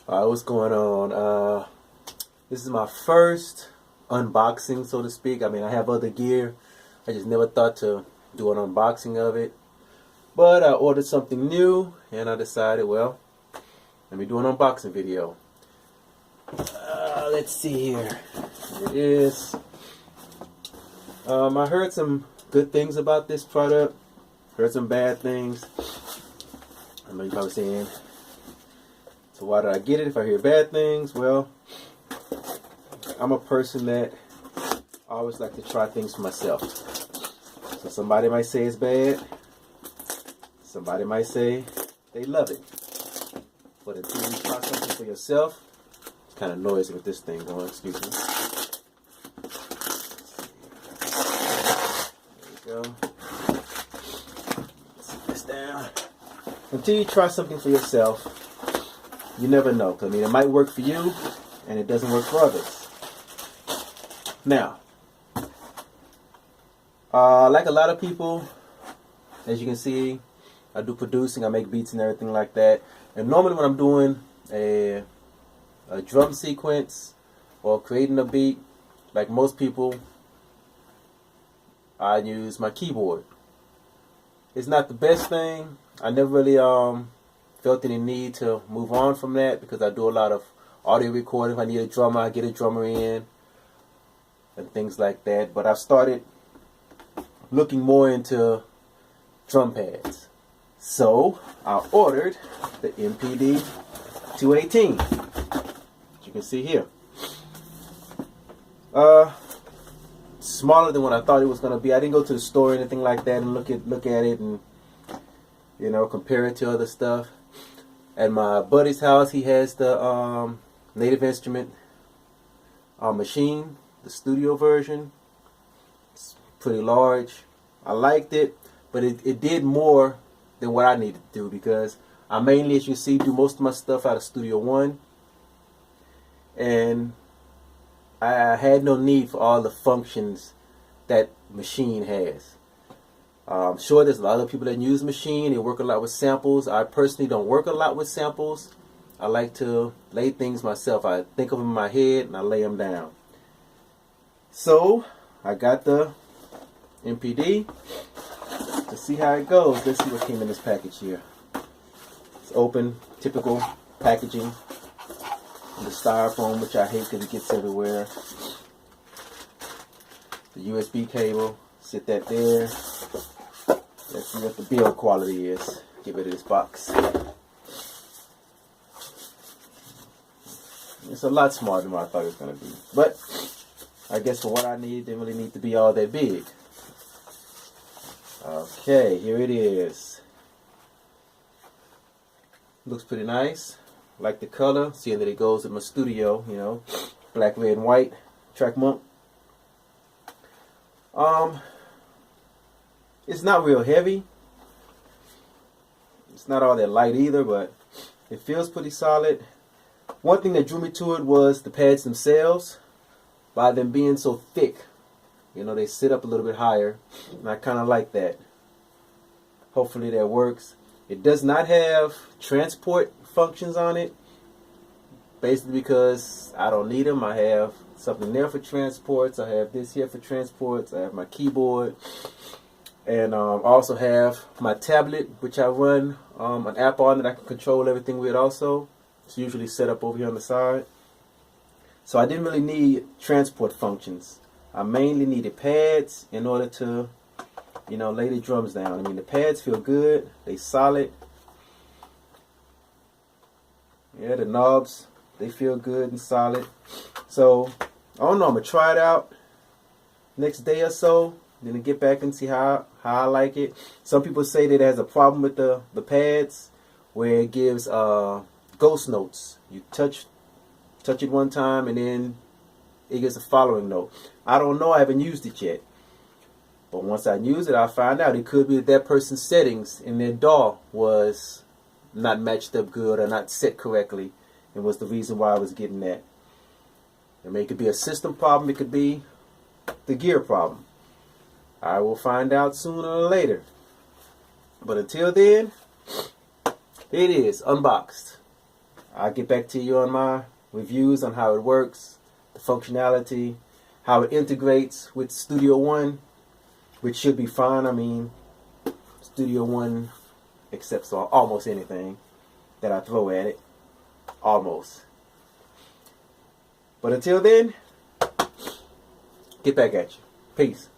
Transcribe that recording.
What's going on? This is my first unboxing, so to speak. I mean, I have other gear. I just never thought to do an unboxing of it. But I ordered something new, and I decided, well, let me do an unboxing video. Let's see here. Here it is. I heard some good things about this product. Heard some bad things. I know you're probably saying, so why did I get it if I hear bad things? Well, I'm a person that I always like to try things for myself. So somebody might say it's bad. Somebody might say they love it. But until you try something for yourself, it's kind of noisy with this thing going, excuse me. There we go. Set this down. Until you try something for yourself, you never know. I mean, it might work for you, and it doesn't work for others. Now, like a lot of people, as you can see, I do producing, I make beats and everything like that. And normally when I'm doing a drum sequence or creating a beat, like most people, I use my keyboard. It's not the best thing. I never really felt any need to move on from that because I do a lot of audio recording. If I need a drummer, I get a drummer in and things like that. But I've started looking more into drum pads. So I ordered the mpd218, as you can see here. Smaller than what I thought it was going to be. I didn't go to the store or anything like that and look at it and, you know, compare it to other stuff. At my buddy's house, he has the Native Instrument machine, the studio version. It's pretty large. I liked it, but it did more than what I needed to do because I mainly, as you see, do most of my stuff out of Studio One. And I had no need for all the functions that machine has. I'm sure there's a lot of people that use machine. They work a lot with samples. I personally don't work a lot with samples. I like to lay things myself. I think of them in my head and I lay them down. So I got the MPD to see how it goes. Let's see what came in this package here. It's open, typical packaging. The styrofoam, which I hate because it gets everywhere. The USB cable, sit that there. Let's see what the build quality is. Get rid of this box. It's a lot smaller than what I thought it was going to be. But I guess for what I need, it didn't really need to be all that big. Okay, here it is. Looks pretty nice. Like the color, seeing that it goes with my studio, you know, black, red, and white, track monk. It's not real heavy. It's not all that light either, but it feels pretty solid. One thing that drew me to it was the pads themselves. By them being so thick, you know, they sit up a little bit higher, and I kind of like that. Hopefully that works. It does not have transport functions on it, basically because I don't need them. I have something there for transports. I have this here for transports. I have my keyboard, and I also have my tablet, which I run an app on that I can control everything with also. It's usually set up over here on the side. So I didn't really need transport functions. I mainly needed pads in order to, you know, lay the drums down. I mean, the pads feel good. They solid. Yeah, the knobs, they feel good and solid. So, I don't know. I'm going to try it out next day or so. Then get back and see how I like it. Some people say that it has a problem with the pads where it gives ghost notes. You touch it one time and then it gets a following note. I don't know. I haven't used it yet. But once I use it, I'll find out. It could be that person's settings in their DAW was not matched up good or not set correctly, and was the reason why I was getting that. I mean, it could be a system problem. It could be the gear problem. I will find out sooner or later. But until then, it is unboxed. I'll get back to you on my reviews on how it works, the functionality, how it integrates with Studio One, which should be fine. I mean, Studio One accepts almost anything that I throw at it. Almost. But until then, get back at you. Peace.